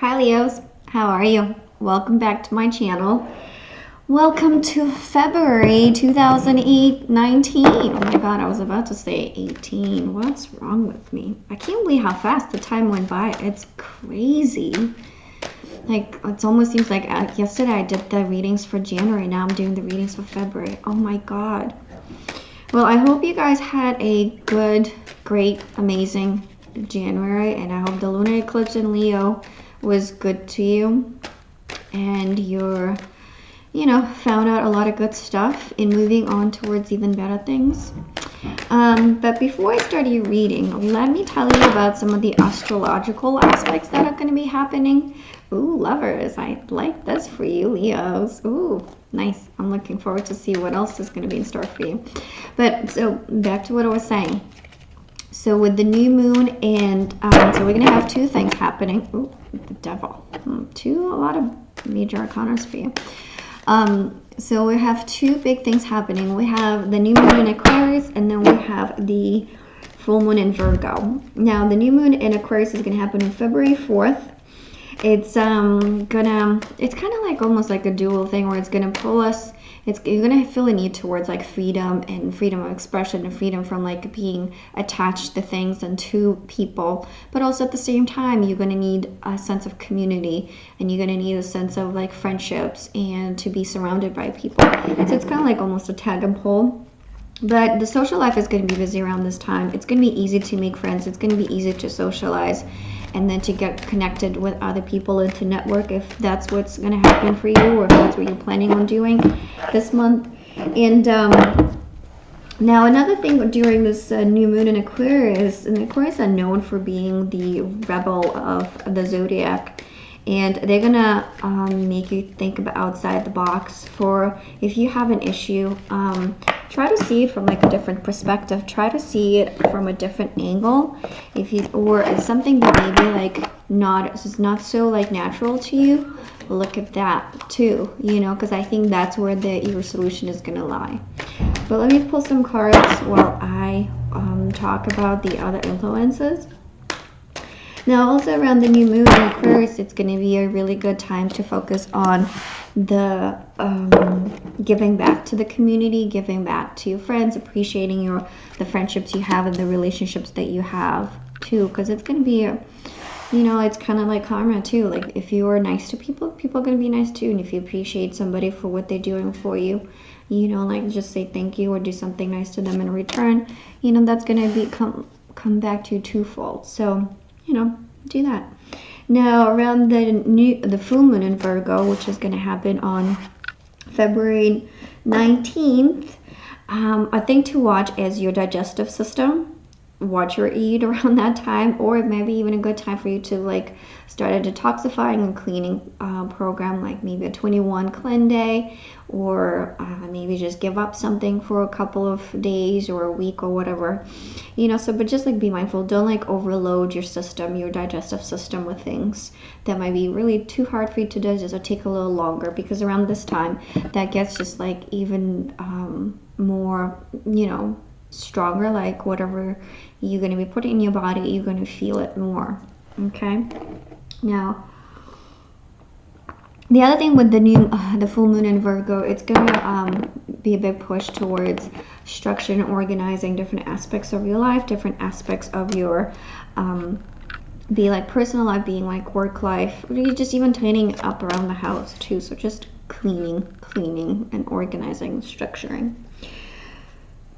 Hi Leos, how are you? Welcome back to my channel. Welcome to February 2019. Oh my god, I was about to say 18. What's wrong with me? I can't believe how fast the time went by. It's crazy. Like, it almost seems like yesterday I did the readings for January. Now I'm doing the readings for February. Oh my god. Well, I hope you guys had a good, great, amazing January, and I hope the lunar eclipse in Leo was good to you, and you're, found out a lot of good stuff in moving on towards even better things. But before I start your reading, let me tell you about some of the astrological aspects that are going to be happening. Ooh, lovers, I like this for you, Leos. Ooh, nice. I'm looking forward to see what else is going to be in store for you. But so back to what I was saying. So with the new moon, and so we're going to have two things happening. Ooh, the devil. A lot of major arcanas for you. So we have two big things happening. We have the new moon in Aquarius, and then we have the full moon in Virgo. Now, the new moon in Aquarius is going to happen on February 4th. It's it's kind of like almost like a dual thing where it's gonna pull us. You're gonna feel a need towards like freedom and freedom of expression and freedom from like being attached to things and to people, but also at the same time you're gonna need a sense of community, and you're gonna need a sense of like friendships and to be surrounded by people. So it's kind of like almost a tag and pull. But the social life is going to be busy around this time. It's going to be easy to make friends. It's going to be easy to socialize, and then to get connected with other people and to network if that's what's going to happen for you, or if that's what you're planning on doing this month. And now another thing during this new moon in Aquarius, and Aquarius are known for being the rebel of the zodiac. And they're gonna make you think about outside the box. For if you have an issue, try to see it from like a different perspective. Try to see it from a different angle. Or it's something that maybe like it's not so like natural to you, look at that too. Because I think that's where your solution is gonna lie. But let me pull some cards while I talk about the other influences. Now, also around the new moon in Aquarius, it's going to be a really good time to focus on the giving back to the community, giving back to your friends, appreciating the friendships you have and the relationships that you have too, because it's going to be it's kind of like karma too. Like if you are nice to people, people are going to be nice too. And if you appreciate somebody for what they're doing for you, like just say thank you or do something nice to them in return, that's going to come back to you twofold. So do that. Now, around the full moon in Virgo, which is going to happen on February 19th, a thing to watch is your digestive system. Watch your eat around that time, or it may be even a good time for you to like start a detoxifying and cleaning program, like maybe a 21 cleanse day, or maybe just give up something for a couple of days or a week or whatever, but just like be mindful. Don't like overload your system, your digestive system, with things that might be really too hard for you to digest or take a little longer, because around this time that gets just like even more stronger. Like whatever you're going to be putting in your body, you're going to feel it more. Okay. Now, the other thing with the full moon in Virgo, it's going to be a big push towards structure and organizing different aspects of your life, different aspects of your be like personal life, being like work life, or you just even tidying up around the house too. So just cleaning and organizing, structuring.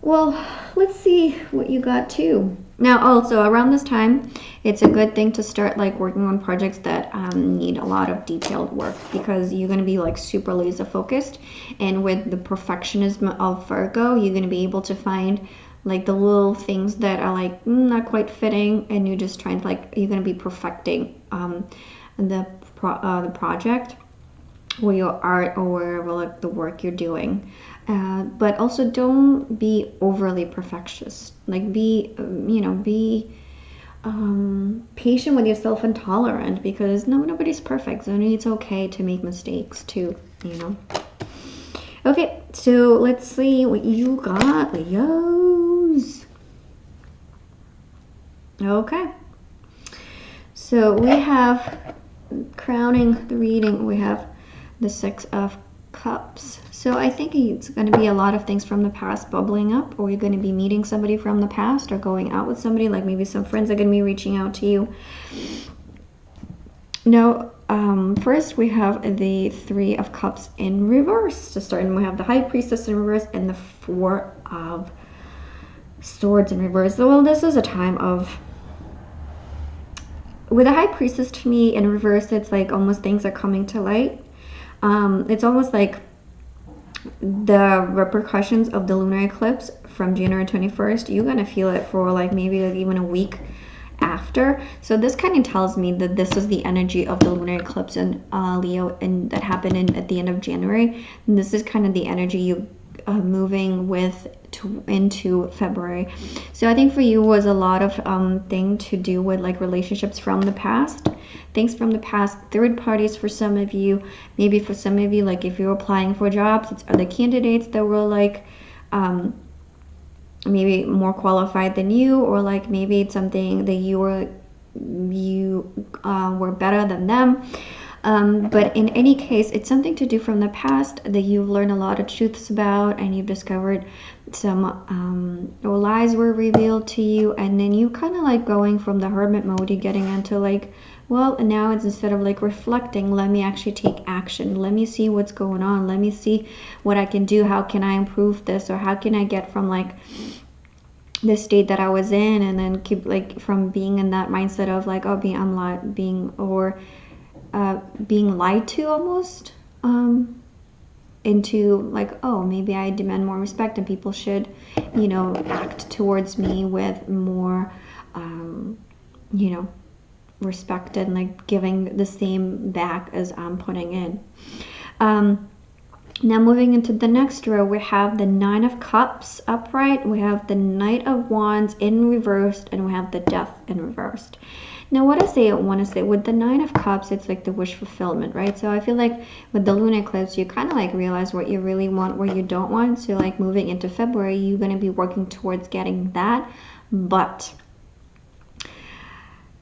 Well, let's see what you got too. Now, also around this time, it's a good thing to start like working on projects that need a lot of detailed work, because you're going to be like super laser focused. And with the perfectionism of Virgo, you're going to be able to find like the little things that are like not quite fitting, and you're just trying to you're going to be perfecting the project or your art or wherever like the work you're doing. But also don't be overly perfectionist. Like be patient with yourself and tolerant, because nobody's perfect. So it's okay to make mistakes too, Okay, so let's see what you got, Leos. Okay. So we have crowning the reading, we have the Six of Cups. So I think it's going to be a lot of things from the past bubbling up, or you're going to be meeting somebody from the past or going out with somebody, like maybe some friends are going to be reaching out to you. Now, first we have the Three of Cups in reverse to start, and we have the High Priestess in reverse and the Four of Swords in reverse. So, well, this is a time of, with the High Priestess, to me, in reverse, it's like almost things are coming to light. It's almost like the repercussions of the lunar eclipse from January 21st, you're going to feel it for like maybe like even a week after. So this kind of tells me that this is the energy of the lunar eclipse in Leo, and that happened at the end of January. And this is kind of the energy you moving with into February. So I think for you was a lot of thing to do with like relationships from the past, things from the past, third parties for some of you. Maybe for some of you, like if you're applying for jobs, it's other candidates that were like maybe more qualified than you, or like maybe it's something that you were better than them. But in any case, it's something to do from the past that you've learned a lot of truths about, and you've discovered some lies were revealed to you, and then you kind of like going from the hermit mode, you're getting into like, well, now it's instead of like reflecting, let me actually take action. Let me see what's going on. Let me see what I can do. How can I improve this? Or how can I get from like the state that I was in, and then keep like from being in that mindset of like, oh, being lied to almost, into like, oh, maybe I demand more respect and people should, you know, act towards me with more, you know, respect, and like giving the same back as I'm putting in. Now moving into the next row, we have the Nine of Cups upright, we have the Knight of Wands in reversed, and we have the Death in reversed. Now what I want to say with the Nine of Cups, it's like the wish fulfillment, right? So I feel like with the lunar eclipse, you kind of like realize what you really want, what you don't want. So like moving into February, you're going to be working towards getting that. But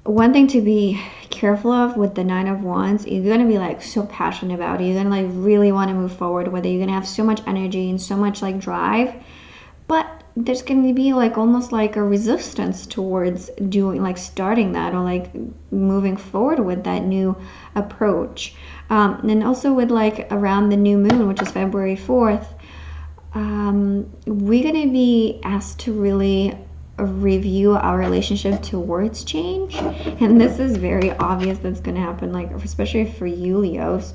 one thing to be careful of with the Nine of Wands, you're going to be like so passionate about it. You're going to like really want to move forward with it. You're going to have so much energy and so much like drive. But there's going to be like almost like a resistance towards doing, like starting that, or like moving forward with that new approach. And also with like around the new moon, which is February 4th, we're going to be asked to really review our relationship towards change. And this is very obvious that's going to happen, like especially for you Leos.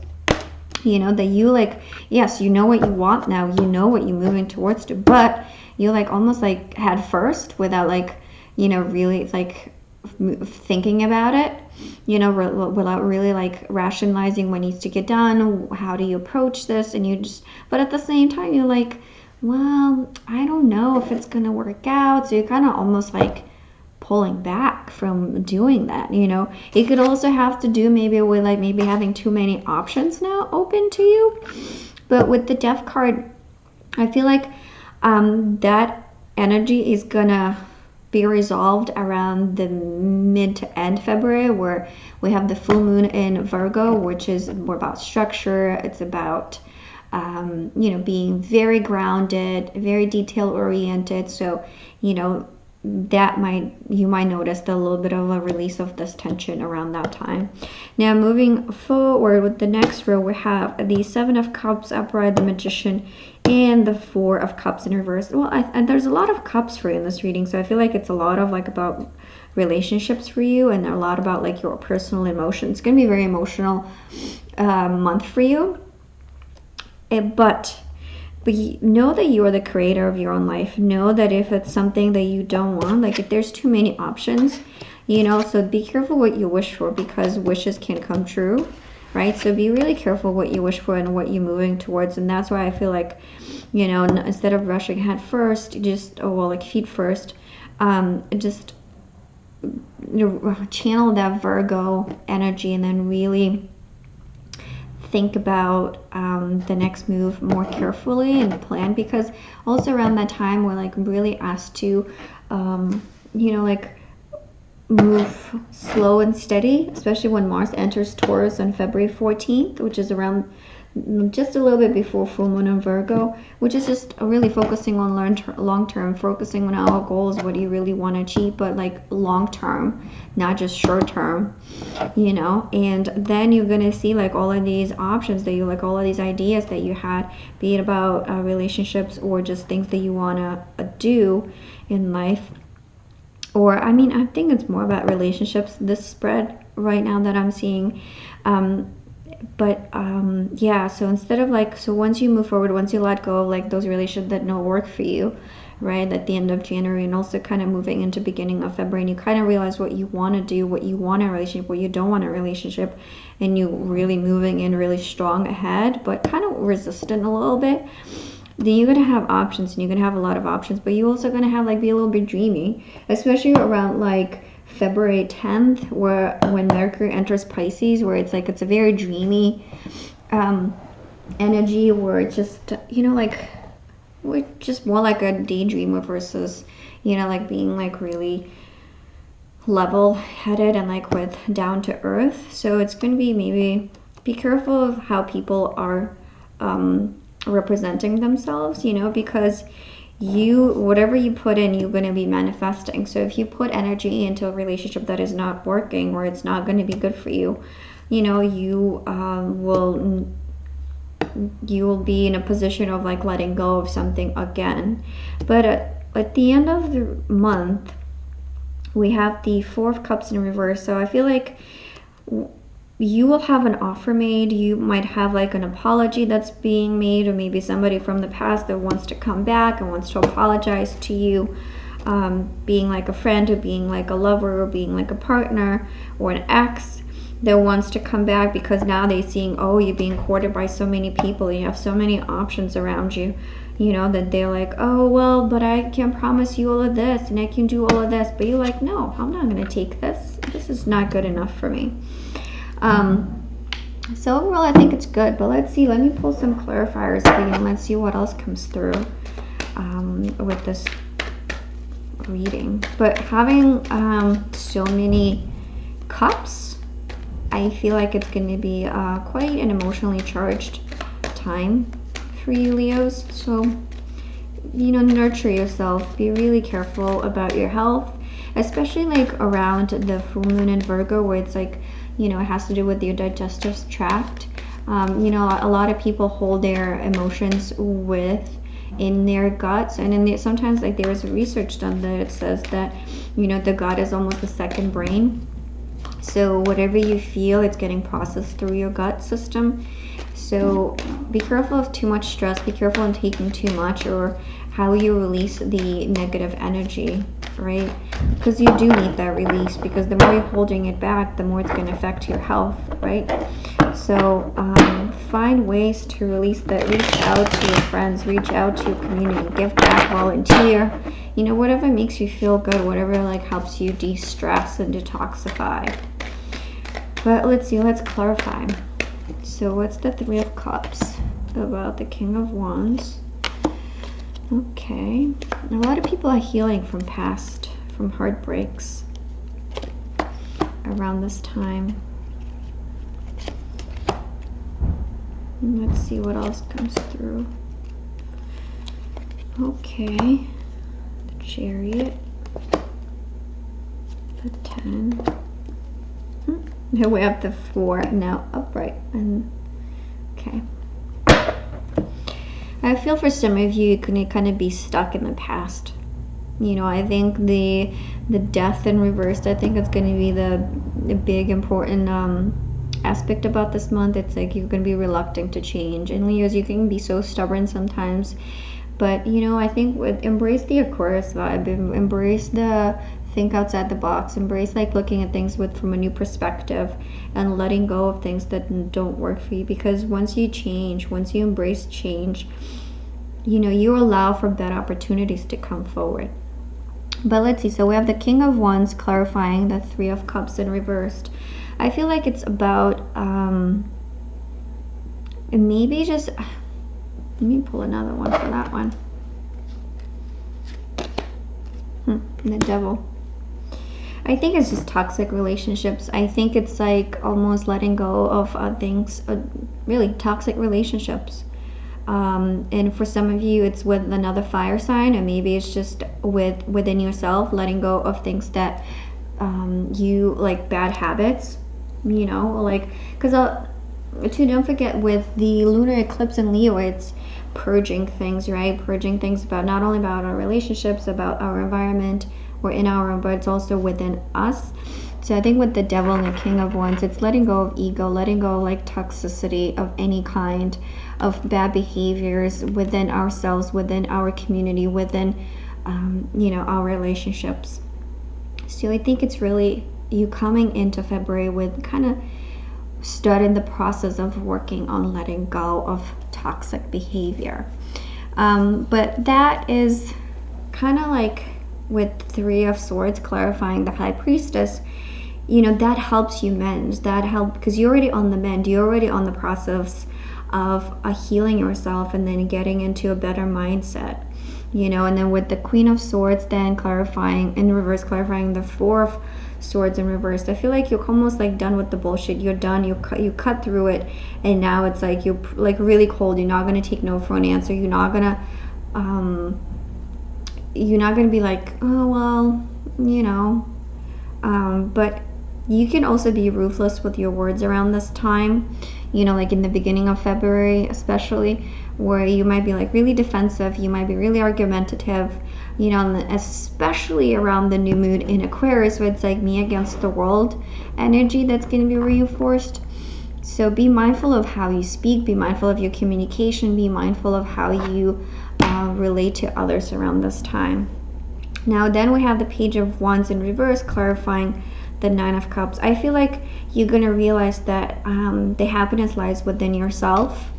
You know, that you like, yes, you know what you want now, you know what you're moving towards to, but you like almost like head first without like, you know, really like thinking about it, you know, without really like rationalizing what needs to get done, how do you approach this, and you just, but at the same time you're like, well, I don't know if it's gonna work out, so you're kind of almost like pulling back from doing that, you know. It could also have to do maybe with like maybe having too many options now open to you. But with the Death card, I feel like that energy is gonna be resolved around the mid to end February, where we have the full moon in Virgo, which is more about structure. It's about you know, being very grounded, very detail oriented. So, you know, that you might notice a little bit of a release of this tension around that time. Now moving forward with the next row, we have the Seven of Cups upright, the Magician, and the Four of Cups in reverse. Well, and there's a lot of cups for you in this reading, so I feel like it's a lot of like about relationships for you, and a lot about like your personal emotions. It's gonna be a very emotional month for you. But know that you are the creator of your own life. Know that if it's something that you don't want, like if there's too many options, you know, so be careful what you wish for, because wishes can come true, right? So be really careful what you wish for and what you're moving towards. And that's why I feel like, you know, instead of rushing head first, just, oh, well, like feet first, just, you know, channel that Virgo energy, and then really think about the next move more carefully and plan, because also around that time we're like really asked to you know, like move slow and steady, especially when Mars enters Taurus on February 14th, which is around just a little bit before full moon in Virgo, which is just really focusing on long term, focusing on our goals, what do you really want to achieve, but like long term, not just short term, you know. And then you're gonna see like all of these options that you like, all of these ideas that you had, be it about relationships or just things that you want to do in life. Or I mean, I think it's more about relationships, this spread right now that I'm seeing. Yeah, so instead of like, so once you move forward, once you let go of like those relationships that don't work for you, right, at the end of January, and also kind of moving into beginning of February, and you kind of realize what you want to do, what you want in a relationship, what you don't want in a relationship, and you really moving in really strong ahead, but kind of resistant a little bit, then you're gonna have options, and you're gonna have a lot of options, but you're also gonna have like be a little bit dreamy, especially around like February 10th, where when Mercury enters Pisces, where it's like it's a very dreamy energy, where it's just, you know, like we're just more like a daydreamer versus, you know, like being like really level headed and like with down to earth. So it's going to be, maybe be careful of how people are representing themselves, you know, because whatever you put in, you're going to be manifesting. So if you put energy into a relationship that is not working, or it's not going to be good for you, you know, you will be in a position of like letting go of something again. But at the end of the month, we have the Four of Cups in reverse. So I feel like you will have an offer made. You might have like an apology that's being made, or maybe somebody from the past that wants to come back and wants to apologize to you, being like a friend, or being like a lover, or being like a partner, or an ex that wants to come back because now they're seeing, oh, you're being courted by so many people, you have so many options around you, you know, that they're like, oh, well, but I can promise you all of this and I can do all of this, but you're like, no, I'm not going to take this. This is not good enough for me. So overall, I think it's good, but let's see, let me pull some clarifiers for you, and let's see what else comes through with this reading. But having so many cups, I feel like it's going to be quite an emotionally charged time for you, Leos. So, you know, nurture yourself. Be really careful about your health, especially like around the full moon in Virgo, where it's like, you know, it has to do with your digestive tract. You know, a lot of people hold their emotions in their guts, and then sometimes like there is research done that it says that, you know, the gut is almost a second brain. So whatever you feel, it's getting processed through your gut system. So be careful of too much stress. Be careful in taking too much, or how you release the negative energy, right? Because you do need that release, because the more you're holding it back, the more it's going to affect your health, right? So find ways to release that. Reach out to your friends, reach out to your community, give back, volunteer, you know, whatever makes you feel good, whatever like helps you de-stress and detoxify. But let's see, let's clarify. So what's the Three of Cups about the King of Wands? Okay, a lot of people are healing from heartbreaks around this time. And let's see what else comes through. Okay, the Chariot, the 10. Now we have the 4 now upright, and okay. I feel for some of you, you're gonna kind of be stuck in the past. You know, I think the death in reverse, I think it's gonna be the big important aspect about this month. It's like you're gonna be reluctant to change. And Leos, you can be so stubborn sometimes, but you know, I think embrace the Aquarius vibe, embrace the think outside the box, embrace like looking at things from a new perspective, and letting go of things that don't work for you. Because once you change, once you embrace change, you know, you allow for better opportunities to come forward. But let's see, so we have the King of Wands clarifying the Three of Cups in reversed. I feel like it's about maybe just, let me pull another one for that one. The Devil. I think it's just toxic relationships. I think it's like almost letting go of things, really toxic relationships. And for some of you, it's with another fire sign, and maybe it's just within yourself, letting go of things that you like, bad habits, you know, like, because too, don't forget with the lunar eclipse in Leo, it's purging things, right? Purging things about not only about our relationships, about our environment, or in our own, but it's also within us. So I think with the devil and the king of wands, it's letting go of ego, letting go of like toxicity of any kind, of bad behaviors within ourselves, within our community, within you know, our relationships. So I think it's really you coming into February with kind of starting the process of working on letting go of toxic behavior. But that is kind of like with Three of Swords, clarifying the High Priestess, you know, that helps you mend. That helps because you're already on the mend. You're already on the process of healing yourself and then getting into a better mindset, you know. And then with the Queen of Swords, then clarifying in reverse, clarifying the Four of Swords in reverse. I feel like you're almost like done with the bullshit. You're done. You cut through it, and now it's like you're like really cold. You're not gonna take no for an answer. You're not gonna be like, oh well, you know. But you can also be ruthless with your words around this time, you know, like in the beginning of February especially, where you might be like really defensive, you might be really argumentative, you know, especially around the new moon in Aquarius, where it's like me against the world energy that's going to be reinforced. So be mindful of how you speak, be mindful of your communication, be mindful of how you relate to others around this time. Now then we have the Page of Wands in reverse, clarifying the Nine of Cups. I feel like you're going to realize that the happiness lies within yourself,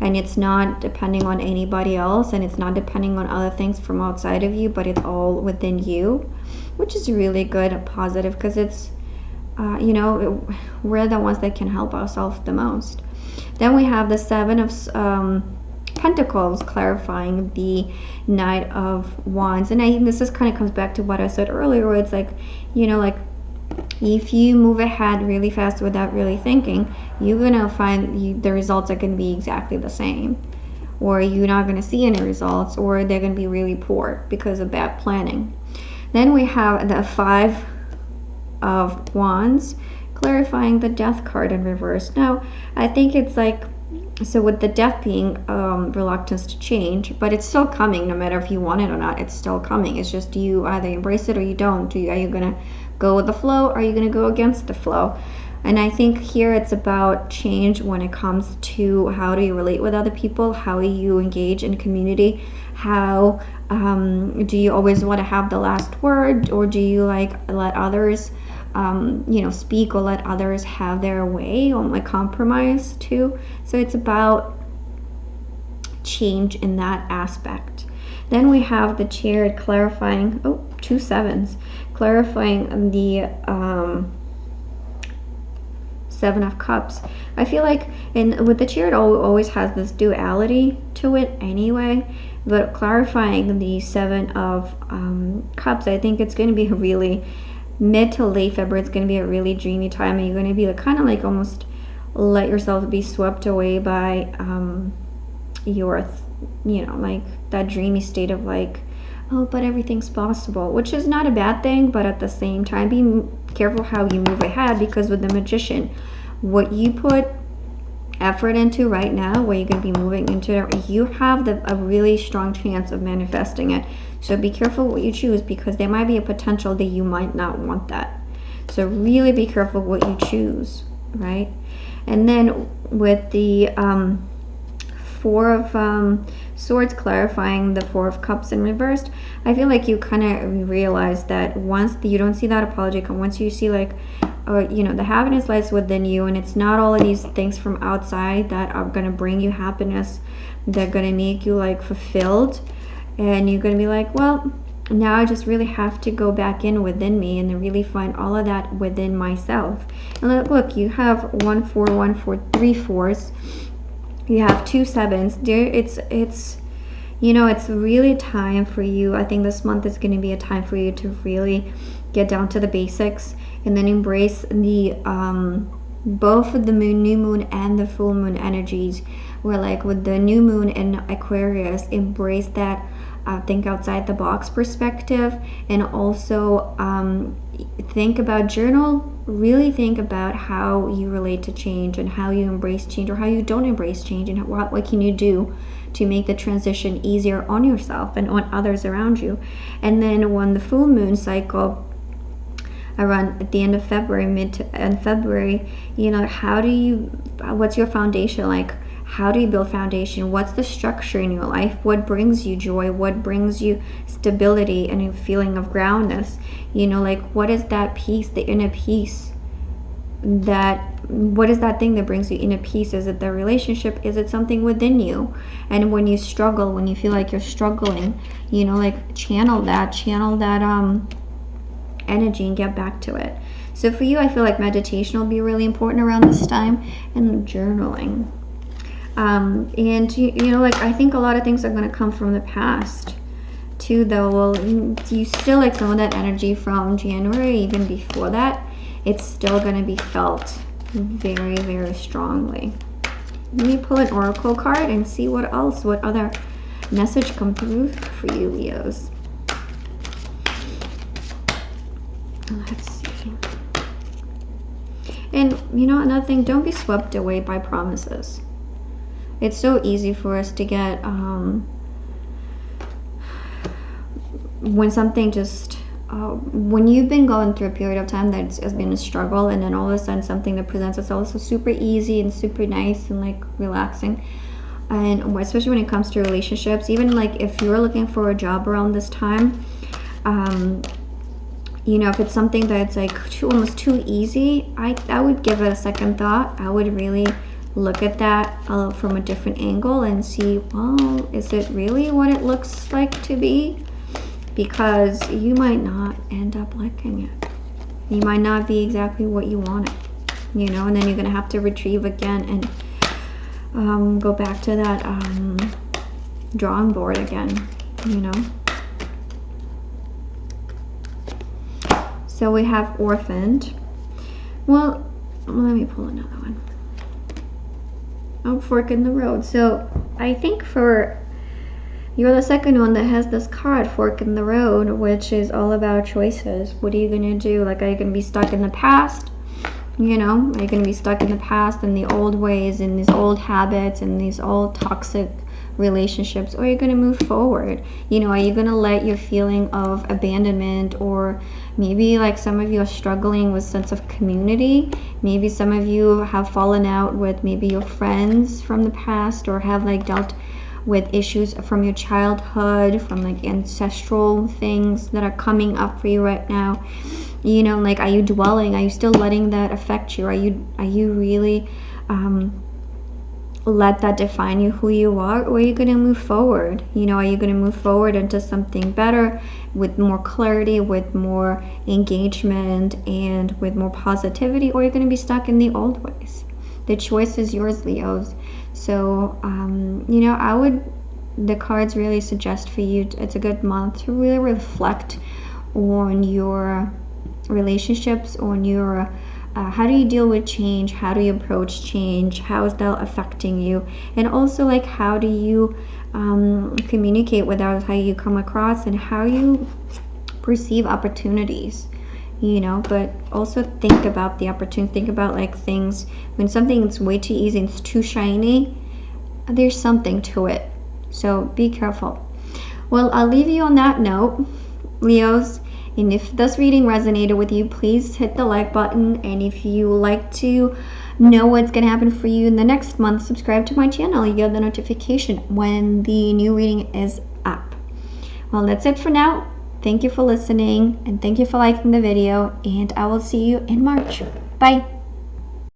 and it's not depending on anybody else, and it's not depending on other things from outside of you, but it's all within you, which is really good and positive, because it's you know, we're the ones that can help ourselves the most. Then we have the Seven of Pentacles, clarifying the Knight of Wands. And I think this kind of comes back to what I said earlier, where it's like, you know, like if you move ahead really fast without really thinking, you're gonna find the results are gonna be exactly the same, or you're not gonna see any results, or they're gonna be really poor because of bad planning. Then we have the Five of Wands, clarifying the Death card in reverse. Now I think it's like, so with the Death being reluctance to change, but it's still coming no matter if you want it or not. It's still coming. It's just you either embrace it or you don't. Are you gonna go with the flow, or are you gonna go against the flow? And I think here it's about change when it comes to how do you relate with other people, how you engage in community, how do you always want to have the last word, or do you like let others you know, speak, or let others have their way, or like compromise too. So it's about change in that aspect. Then we have the Chariot, clarifying, oh, 2 sevens, clarifying the Seven of Cups. I feel like with the Chariot always has this duality to it anyway, but clarifying the Seven of Cups, I think it's going to be really mid to late February. It's going to be a really dreamy time, and you're going to be like, kind of like almost let yourself be swept away by your, you know, like that dreamy state of like, oh, but everything's possible, which is not a bad thing, but at the same time, be careful how you move ahead, because with the Magician, what you put effort into right now, where you're going to be moving into, you have a really strong chance of manifesting it. So be careful what you choose, because there might be a potential that you might not want that. So really be careful what you choose, right? And then with the Four of Swords, clarifying the Four of Cups in reversed, I feel like you kind of realize that once you don't see that apology come, once you see like, you know, the happiness lies within you, and it's not all of these things from outside that are going to bring you happiness, that are going to make you like fulfilled, and you're going to be like, well, now I just really have to go back in within me and really find all of that within myself. And look, you have 1 4 1 4 3 4s, you have 2 sevens there. It's you know, it's really time for you. I think this month is going to be a time for you to really get down to the basics, and then embrace the both of the new moon and the full moon energies. Where like with the new moon in Aquarius, embrace that think outside the box perspective, and also think about, journal, really think about how you relate to change and how you embrace change or how you don't embrace change, and what can you do to make the transition easier on yourself and on others around you. And then when the full moon cycle around at the end of February, mid to end February, you know, what's your foundation like? How do you build foundation? What's the structure in your life? What brings you joy? What brings you stability and a feeling of groundness? You know, like what is that peace, the inner peace? What is that thing that brings you inner peace? Is it the relationship? Is it something within you? And when you struggle, when you feel like you're struggling, you know, like channel that energy and get back to it. So for you, I feel like meditation will be really important around this time, and journaling. And you know, like I think a lot of things are going to come from the past too, though. Well, you still like some of that energy from January, even before that, it's still going to be felt very, very strongly. Let me pull an oracle card and see what other message come through for you, Leos. Let's see. And you know, another thing, don't be swept away by promises. It's so easy for us to get when something just when you've been going through a period of time that has been a struggle, and then all of a sudden something that presents itself so super easy and super nice and like relaxing. And especially when it comes to relationships, even like if you're looking for a job around this time, you know, if it's something that's like almost too easy, I would give it a second thought. I would really look at that from a different angle and see, well, is it really what it looks like to be? Because you might not end up liking it. You might not be exactly what you wanted, you know, and then you're going to have to retrieve again and go back to that drawing board again, you know. So we have orphaned. Well, let me pull another one. Oh, fork in the road. So I think you're the second one that has this card, fork in the road, which is all about choices. What are you going to do? Like, are you going to be stuck in the past? You know, are you going to be stuck in the past in the old ways, in these old habits, in these old toxic relationships, or are you going to move forward? You know, are you going to let your feeling of abandonment, or maybe like some of you are struggling with sense of community, maybe some of you have fallen out with maybe your friends from the past, or have like dealt with issues from your childhood, from like ancestral things that are coming up for you right now. You know, like, are you still letting that affect you? Are you really let that define you, who you are? Or are you going to move forward? You know, are you going to move forward into something better, with more clarity, with more engagement, and with more positivity? Or are you going to be stuck in the old ways? The choice is yours, Leos. So you know, the cards really suggest for you, it's a good month to really reflect on your relationships, on your how do you deal with change, how do you approach change, how is that affecting you, and also like how do you communicate with others, how you come across, and how you perceive opportunities, you know. But also think about the opportunity, think about like things, when something is way too easy and it's too shiny, there's something to it, so be careful. Well, I'll leave you on that note, Leos. And if this reading resonated with you, please hit the like button. And if you like to know what's going to happen for you in the next month, subscribe to my channel. You get the notification when the new reading is up. Well, that's it for now. Thank you for listening, and thank you for liking the video. And I will see you in March. Bye.